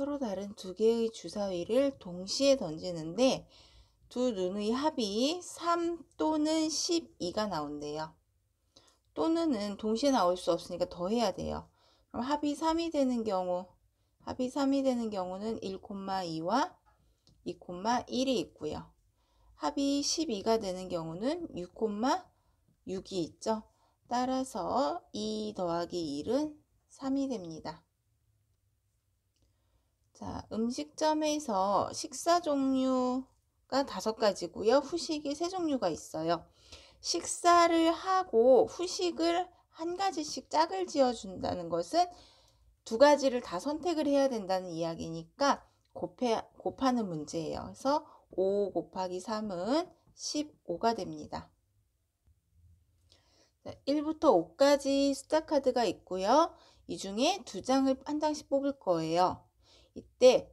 서로 다른 두 개의 주사위를 동시에 던지는데 두 눈의 합이 3 또는 12가 나온대요. 또는은 동시에 나올 수 없으니까 더해야 돼요. 그럼 합이 3이 되는 경우는 1,2와 2,1이 있고요. 합이 12가 되는 경우는 6,6이 있죠. 따라서 2 더하기 1은 3이 됩니다. 자, 음식점에서 식사 종류가 5가지고요. 후식이 3종류가 있어요. 식사를 하고 후식을 한 가지씩 짝을 지어준다는 것은 2가지를 다 선택을 해야 된다는 이야기니까 곱하는 문제예요. 그래서 5 곱하기 3은 15가 됩니다. 1부터 5까지 숫자 카드가 있고요. 이 중에 2장을 한 장씩 뽑을 거예요. 이때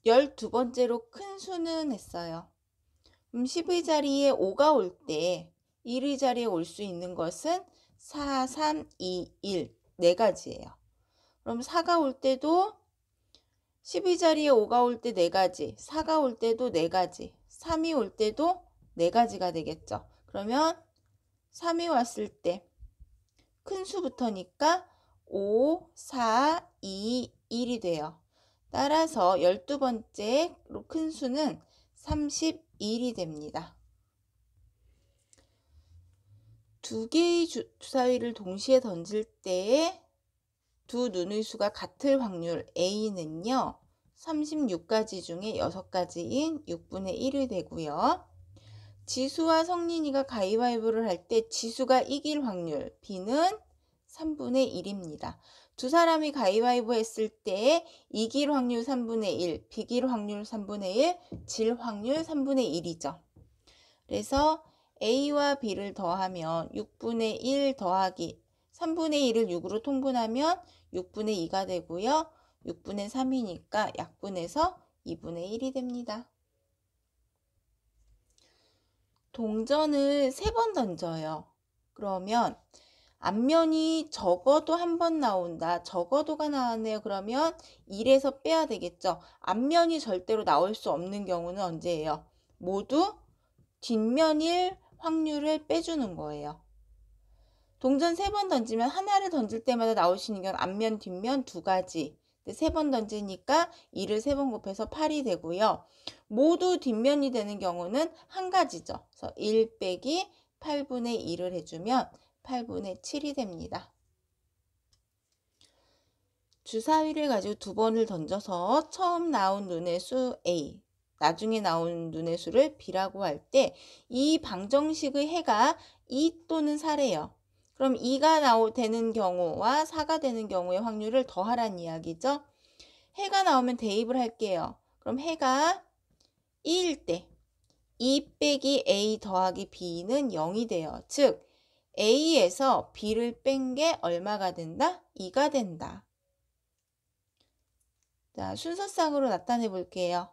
12번째로 큰 수는 했어요. 10의 자리에 5가 올 때 1의 자리에 올 수 있는 것은 4, 3, 2, 1 4가지예요. 그럼 4가 올 때도 10의 자리에 5가 올 때 4가지, 4가 올 때도 4가지, 3이 올 때도 4가지가 되겠죠. 그러면 3이 왔을 때 큰 수부터니까 5, 4, 2, 1이 돼요. 따라서 12번째로 큰 수는 31이 됩니다. 2개의 주사위를 동시에 던질 때에 두 눈의 수가 같을 확률 A는요. 36가지 중에 6가지인 6분의 1이 되고요. 지수와 성린이가 가위바위보를 할 때 지수가 이길 확률 B는 3분의 1입니다. 두 사람이 가위바위보 했을 때 이길 확률 3분의 1, 비길 확률 3분의 1, 질 확률 3분의 1이죠. 그래서 A와 B를 더하면 6분의 1 더하기 3분의 1을 6으로 통분하면 6분의 2가 되고요. 6분의 3이니까 약분해서 2분의 1이 됩니다. 동전을 3번 던져요. 그러면 앞면이 적어도 한 번 나온다. 적어도가 나왔네요. 그러면 1에서 빼야 되겠죠. 앞면이 절대로 나올 수 없는 경우는 언제예요? 모두 뒷면일 확률을 빼주는 거예요. 동전 3번 던지면 하나를 던질 때마다 나올 수 있는 건 앞면, 뒷면 2가지. 3번 던지니까 2를 3번 곱해서 8이 되고요. 모두 뒷면이 되는 경우는 한 가지죠. 그래서 1 빼기 8분의 1을 해주면 8분의 7이 됩니다. 주사위를 가지고 2번을 던져서 처음 나온 눈의 수 A, 나중에 나온 눈의 수를 B라고 할 때 이 방정식의 해가 2 또는 4래요. 그럼 2가 되는 경우와 4가 되는 경우의 확률을 더하라는 이야기죠. 해가 나오면 대입을 할게요. 그럼 해가 2일 때 2 빼기 A 더하기 B는 0이 돼요. 즉 A에서 B를 뺀 게 얼마가 된다? 2가 된다. 자, 순서상으로 나타내 볼게요.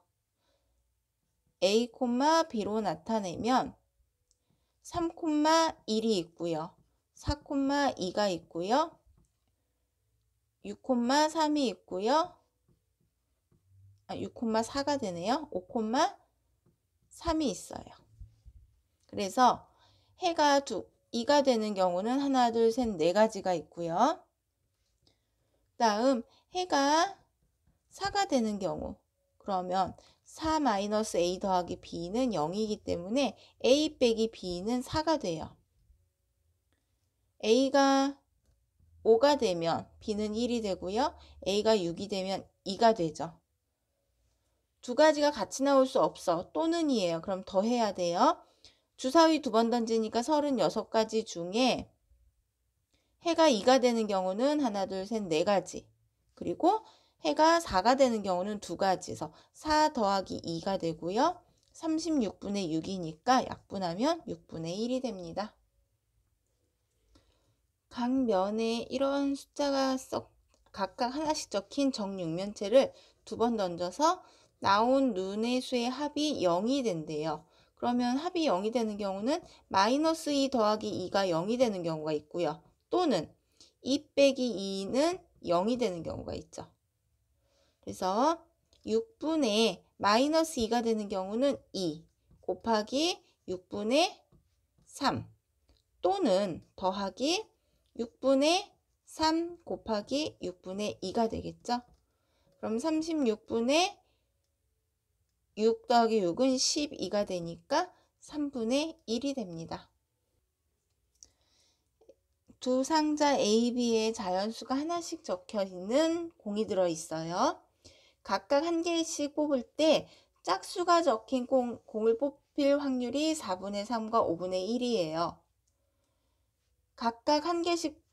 A, B로 나타내면 3,1이 있고요. 4,2가 있고요. 6,3이 있고요. 6,4가 되네요. 5,3이 있어요. 그래서 해가 2가 되는 경우는 하나, 둘, 셋, 4가지가 있고요. 다음 해가 4가 되는 경우 그러면 4-A 더하기 B는 0이기 때문에 A 빼기 B는 4가 돼요. A가 5가 되면 B는 1이 되고요. A가 6이 되면 2가 되죠. 2가지가 같이 나올 수 없어. 또는이에요. 그럼 더해야 돼요. 주사위 2번 던지니까 36가지 중에 해가 2가 되는 경우는 하나, 둘, 셋, 4가지. 그리고 해가 4가 되는 경우는 2가지에서 4 더하기 2가 되고요. 36분의 6이니까 약분하면 6분의 1이 됩니다. 각 면에 이런 숫자가 각각 하나씩 적힌 정육면체를 2번 던져서 나온 눈의 수의 합이 0이 된대요. 그러면 합이 0이 되는 경우는 마이너스 2 더하기 2가 0이 되는 경우가 있고요. 또는 2 빼기 2는 0이 되는 경우가 있죠. 그래서 6분의 마이너스 2가 되는 경우는 2 곱하기 6분의 3 또는 더하기 6분의 3 곱하기 6분의 2가 되겠죠. 그럼 36분의 6 더하기 6은 12가 되니까 3분의 1이 됩니다. 두 상자 A, B에 자연수가 하나씩 적혀 있는 공이 들어 있어요. 각각 한 개씩 뽑을 때 짝수가 적힌 공을 뽑힐 확률이 4분의 3과 5분의 1이에요. 각각 한 개씩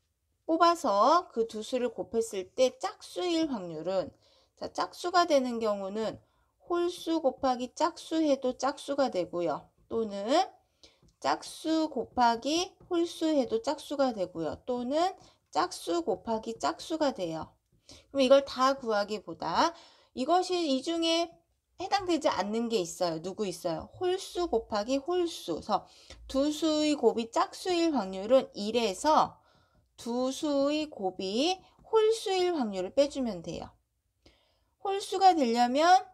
뽑아서 그 두 수를 곱했을 때 짝수일 확률은, 자, 짝수가 되는 경우는 홀수 곱하기 짝수 해도 짝수가 되고요. 또는 짝수 곱하기 홀수 해도 짝수가 되고요. 또는 짝수 곱하기 짝수가 돼요. 그럼 이걸 다 구하기보다 이것이 이 중에 해당되지 않는 게 있어요. 누구 있어요? 홀수 곱하기 홀수. 그래서 두 수의 곱이 짝수일 확률은 1에서 두 수의 곱이 홀수일 확률을 빼주면 돼요. 홀수가 되려면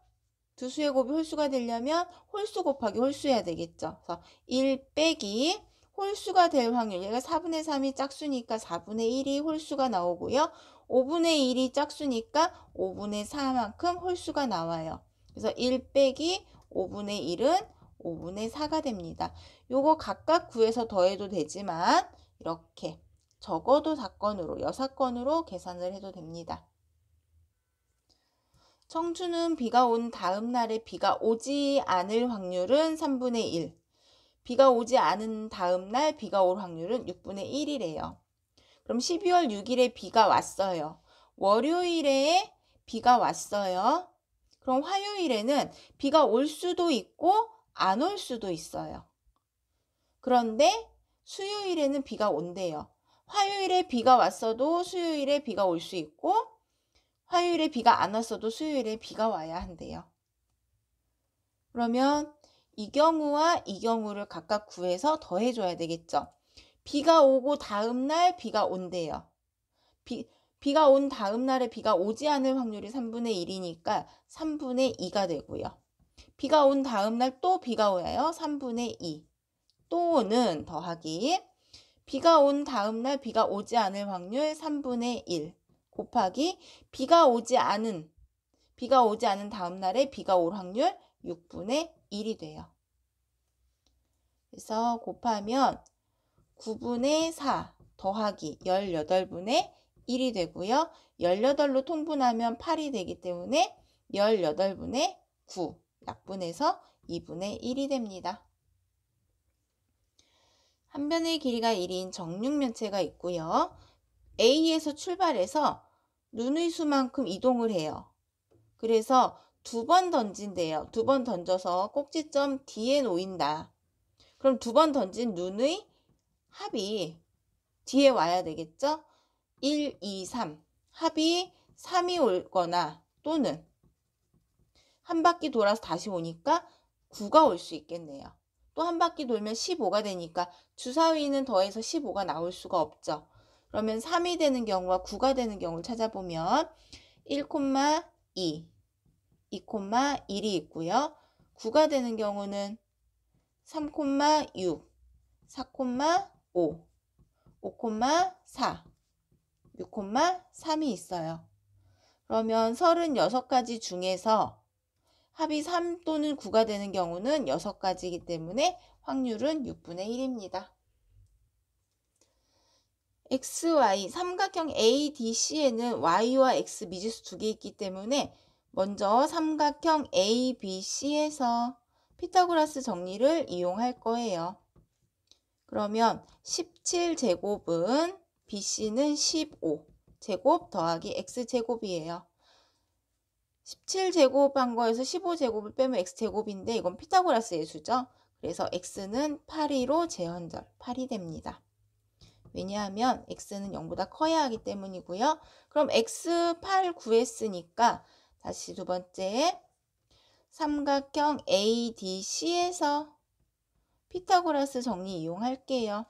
두 수의 곱이 홀수가 되려면 홀수 곱하기 홀수 해야 되겠죠. 그래서 1 빼기 홀수가 될 확률, 얘가 4분의 3이 짝수니까 4분의 1이 홀수가 나오고요. 5분의 1이 짝수니까 5분의 4만큼 홀수가 나와요. 그래서 1 빼기 5분의 1은 5분의 4가 됩니다. 요거 각각 구해서 더해도 되지만 이렇게 적어도 4건으로, 6건으로 계산을 해도 됩니다. 청주는 비가 온 다음 날에 비가 오지 않을 확률은 3분의 1. 비가 오지 않은 다음 날 비가 올 확률은 6분의 1이래요. 그럼 12월 6일에 비가 왔어요. 월요일에 비가 왔어요. 그럼 화요일에는 비가 올 수도 있고 안 올 수도 있어요. 그런데 수요일에는 비가 온대요. 화요일에 비가 왔어도 수요일에 비가 올 수 있고 화요일에 비가 안 왔어도 수요일에 비가 와야 한대요. 그러면 이 경우와 이 경우를 각각 구해서 더해줘야 되겠죠. 비가 오고 다음 날 비가 온대요. 비가 온 다음 날에 비가 오지 않을 확률이 3분의 1이니까 3분의 2가 되고요. 비가 온 다음 날 또 비가 와요. 3분의 2. 또는 더하기 비가 온 다음 날 비가 오지 않을 확률 3분의 1 곱하기 비가 오지 않은 다음 날에 비가 올 확률 6분의 1이 돼요. 그래서 곱하면 9분의 4 더하기 18분의 1이 되고요. 18로 통분하면 8이 되기 때문에 18분의 9 약분해서 2분의 1이 됩니다. 한 변의 길이가 1인 정육면체가 있고요. A에서 출발해서 눈의 수만큼 이동을 해요. 그래서 2번 던진대요. 2번 던져서 꼭지점 D에 놓인다. 그럼 2번 던진 눈의 합이 뒤에 와야 되겠죠? 1, 2, 3. 합이 3이 올거나 또는 한 바퀴 돌아서 다시 오니까 9가 올 수 있겠네요. 또 한 바퀴 돌면 15가 되니까 주사위는 더해서 15가 나올 수가 없죠. 그러면 3이 되는 경우와 9가 되는 경우를 찾아보면 1,2, 2,1이 있고요. 9가 되는 경우는 3,6, 4,5, 5,4, 6,3이 있어요. 그러면 36가지 중에서 합이 3 또는 9가 되는 경우는 6가지이기 때문에 확률은 6분의 1입니다. XY, 삼각형 ADC에는 Y와 X 미지수 2개 있기 때문에 먼저 삼각형 ABC에서 피타고라스 정리를 이용할 거예요. 그러면 17제곱은 BC는 15제곱 더하기 X제곱이에요. 17제곱 한 거에서 15제곱을 빼면 X제곱인데 이건 피타고라스 예수죠. 그래서 X는 8이로 재현절 8이 됩니다. 왜냐하면 X는 0보다 커야 하기 때문이고요. 그럼 X8 구했으니까 다시 두 번째 삼각형 ADC에서 피타고라스 정리 이용할게요.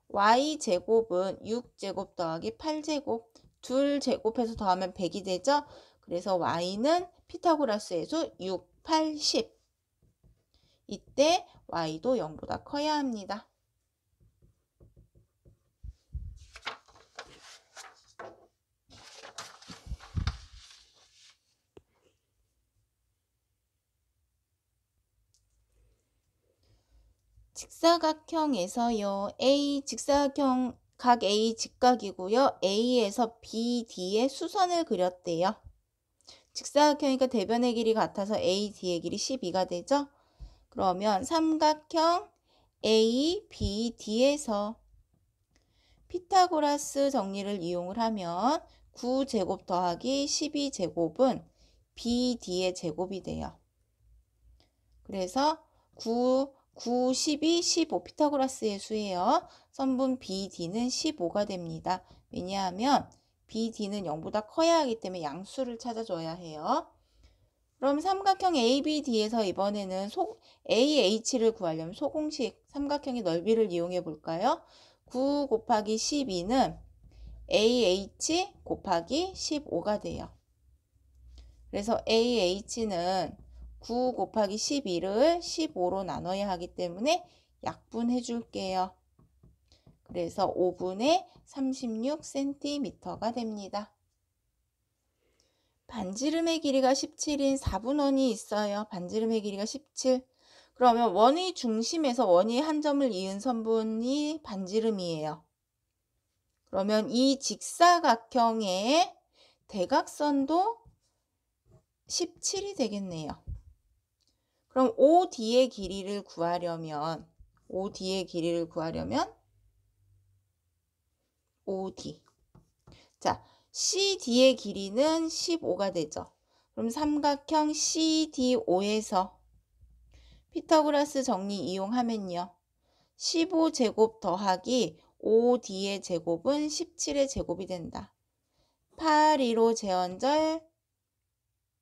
Y제곱은 6제곱 더하기 8제곱 둘 제곱해서 더하면 100이 되죠. 그래서 y는 피타고라스의 수 6, 8, 10. 이때 y도 0보다 커야 합니다. 직사각형에서요. A 직사각형 각 A 직각이고요. A에서 BD의 수선을 그렸대요. 직사각형이니까 대변의 길이 같아서 AD의 길이 12가 되죠. 그러면 삼각형 ABD에서 피타고라스 정리를 이용을 하면 9제곱 더하기 12제곱은 BD의 제곱이 돼요. 그래서 9, 12, 15 피타고라스의 수예요. 선분 BD는 15가 됩니다. 왜냐하면 BD는 0보다 커야 하기 때문에 양수를 찾아줘야 해요. 그럼 삼각형 ABD에서 이번에는 AH를 구하려면 소공식 삼각형의 넓이를 이용해 볼까요? 9 곱하기 12는 AH 곱하기 15가 돼요. 그래서 AH는 9 곱하기 12를 15로 나눠야 하기 때문에 약분해 줄게요. 그래서 5분의 36cm가 됩니다. 반지름의 길이가 17인 4분원이 있어요. 반지름의 길이가 17. 그러면 원의 중심에서 원의 한 점을 이은 선분이 반지름이에요. 그러면 이 직사각형의 대각선도 17이 되겠네요. 그럼 OD의 길이를 구하려면 OD. 자, CD의 길이는 15가 되죠. 그럼 삼각형 CDO에서 피타고라스 정리 이용하면요. 15제곱 더하기 5D의 제곱은 17의 제곱이 된다. 8, 2로 재원절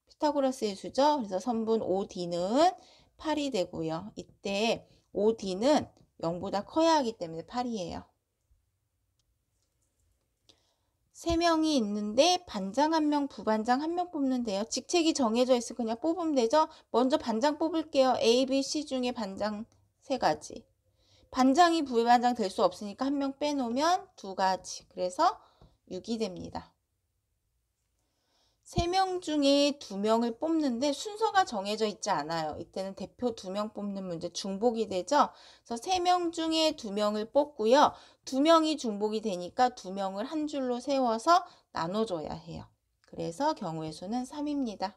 피타고라스의 수죠. 그래서 선분 OD는 8이 되고요. 이때 OD는 0보다 커야 하기 때문에 8이에요. 3명이 있는데 반장 1명, 부반장 1명 뽑는데요. 직책이 정해져 있으면 그냥 뽑으면 되죠. 먼저 반장 뽑을게요. A, B, C 중에 반장 3가지. 반장이 부반장 될 수 없으니까 1명 빼놓으면 2가지. 그래서 6이 됩니다. 3명 중에 2명을 뽑는데 순서가 정해져 있지 않아요. 이때는 대표 2명 뽑는 문제 중복이 되죠. 그래서 3명 중에 2명을 뽑고요. 2명이 중복이 되니까 2명을 한 줄로 세워서 나눠줘야 해요. 그래서 경우의 수는 3입니다.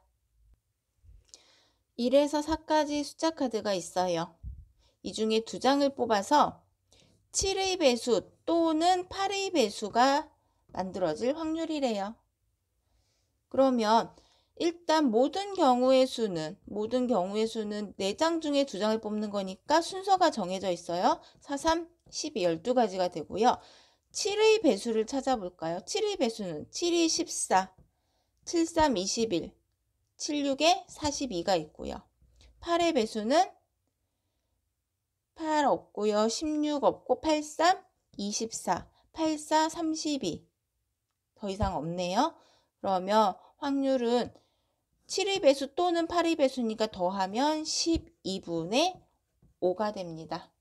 1에서 4까지 숫자 카드가 있어요. 이 중에 2장을 뽑아서 7의 배수 또는 8의 배수가 만들어질 확률이래요. 그러면 일단 모든 경우의 수는 4장 중에 2장을 뽑는 거니까 순서가 정해져 있어요. 4, 3, 12, 12가지가 되고요. 7의 배수를 찾아볼까요? 7의 배수는 7이 14, 7, 3, 21, 7, 6에 42가 있고요. 8의 배수는 8 없고요. 16 없고 8, 3, 24, 8, 4, 32. 더 이상 없네요. 그러면 확률은 7의 배수 또는 8의 배수니까 더하면 12분의 5가 됩니다.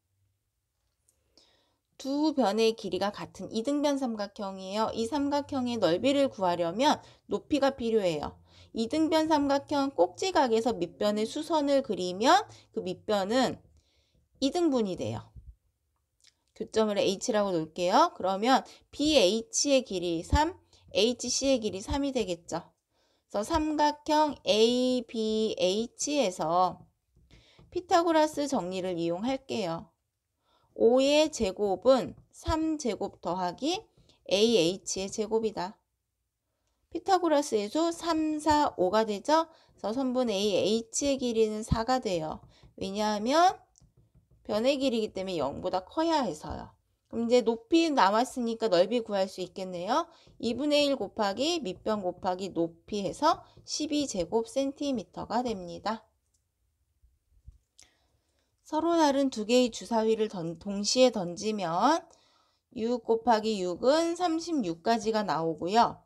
두 변의 길이가 같은 이등변 삼각형이에요. 이 삼각형의 넓이를 구하려면 높이가 필요해요. 이등변 삼각형 꼭지각에서 밑변의 수선을 그리면 그 밑변은 2등분이 돼요. 교점을 H라고 놓을게요. 그러면 BH의 길이 3, HC의 길이 3이 되겠죠. 그래서 삼각형 ABH에서 피타고라스 정리를 이용할게요. 5의 제곱은 3제곱 더하기 AH의 제곱이다. 피타고라스의 수 3, 4, 5가 되죠. 그래서 선분 AH의 길이는 4가 돼요. 왜냐하면 변의 길이기 때문에 0보다 커야 해서요. 그럼 이제 높이 남았으니까 넓이 구할 수 있겠네요. 2분의 1 곱하기 밑변 곱하기 높이 해서 12제곱센티미터가 됩니다. 서로 다른 두 개의 주사위를 동시에 던지면 6 곱하기 6은 36가지가 나오고요.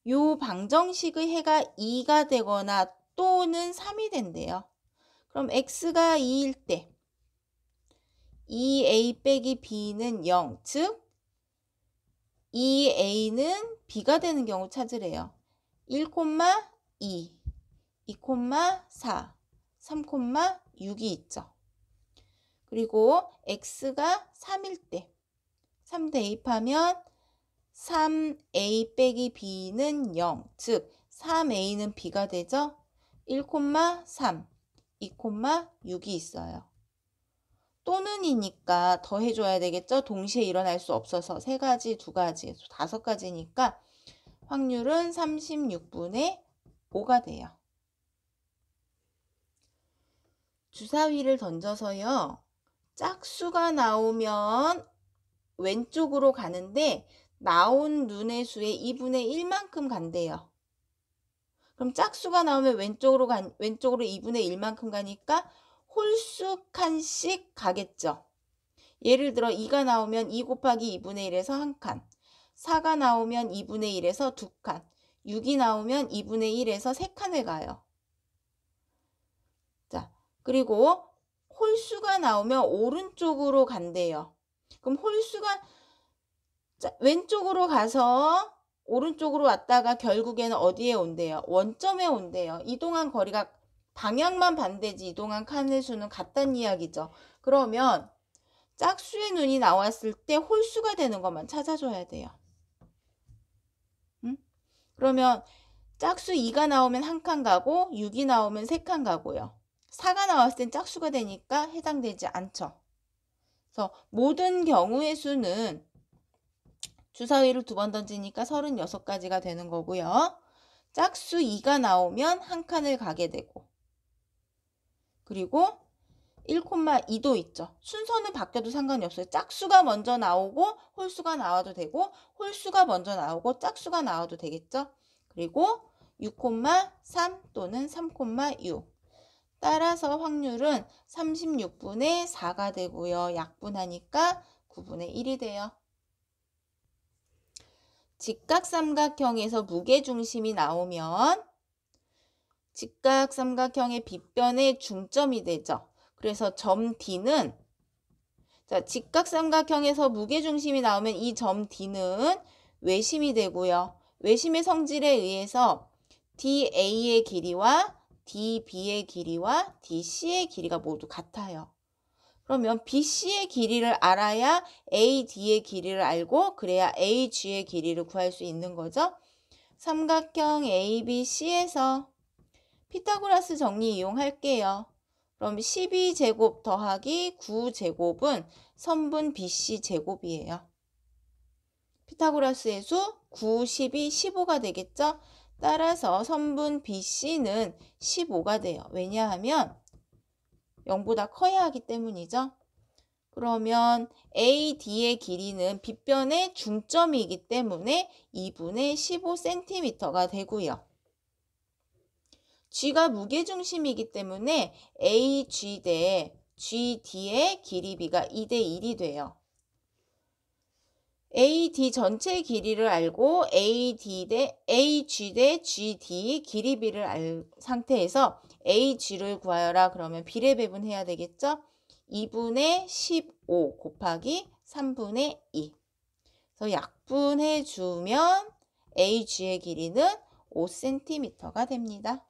요 방정식의 해가 2가 되거나 또는 3이 된대요. 그럼 x가 2일 때 2a 빼기 b는 0, 즉 2a는 b가 되는 경우 찾으래요. 1, 2, 2, 4, 3, 6이 있죠. 그리고 x가 3일 때 3 대입하면 3a 빼기 b는 0, 즉 3a는 b가 되죠. 1, 3, 2, 6이 있어요. 또는이니까 더해줘야 되겠죠. 동시에 일어날 수 없어서 3가지, 2가지, 5가지니까 확률은 36분의 5가 돼요. 주사위를 던져서요. 짝수가 나오면 왼쪽으로 가는데 나온 눈의 수의 2분의 1만큼 간대요. 그럼 짝수가 나오면 왼쪽으로 2분의 1만큼 가니까 홀수 칸씩 가겠죠. 예를 들어 2가 나오면 2 곱하기 2분의 1에서 1칸, 4가 나오면 2분의 1에서 2칸, 6이 나오면 2분의 1에서 3칸을 가요. 자, 그리고 홀수가 나오면 오른쪽으로 간대요. 그럼 홀수가 왼쪽으로 가서 오른쪽으로 왔다가 결국에는 어디에 온대요? 원점에 온대요. 이동한 거리가 방향만 반대지 이동한 칸의 수는 같다는 이야기죠. 그러면 짝수의 눈이 나왔을 때 홀수가 되는 것만 찾아줘야 돼요. 응? 그러면 짝수 2가 나오면 1칸 가고 6이 나오면 3칸 가고요. 4가 나왔을 땐 짝수가 되니까 해당되지 않죠. 그래서 모든 경우의 수는 주사위를 2번 던지니까 36가지가 되는 거고요. 짝수 2가 나오면 1칸을 가게 되고, 그리고 1,2도 있죠. 순서는 바뀌어도 상관이 없어요. 짝수가 먼저 나오고 홀수가 나와도 되고 홀수가 먼저 나오고 짝수가 나와도 되겠죠. 그리고 6,3 또는 3,6. 따라서 확률은 36분의 4가 되고요. 약분하니까 9분의 1이 돼요. 직각삼각형에서 무게중심이 나오면 직각삼각형의 빗변의 중점이 되죠. 그래서 점 D는 직각삼각형에서 무게중심이 나오면 이 점 D는 외심이 되고요. 외심의 성질에 의해서 DA의 길이와 DB의 길이와 DC의 길이가 모두 같아요. 그러면 BC의 길이를 알아야 AD의 길이를 알고 그래야 AG의 길이를 구할 수 있는 거죠. 삼각형 ABC에서 피타고라스 정리 이용할게요. 그럼 12제곱 더하기 9제곱은 선분 BC 제곱이에요. 피타고라스의 수 9, 12, 15가 되겠죠? 따라서 선분 BC는 15가 돼요. 왜냐하면 0보다 커야 하기 때문이죠. 그러면 AD의 길이는 빗변의 중점이기 때문에 2분의 15cm가 되고요. G가 무게중심이기 때문에 AG 대 GD의 길이비가 2대 1이 돼요. AD 전체 길이를 알고 AG 대 GD 길이비를 알 상태에서 AG를 구하여라. 그러면 비례배분해야 되겠죠? 2분의 15 곱하기 3분의 2. 그래서 약분해 주면 AG의 길이는 5cm가 됩니다.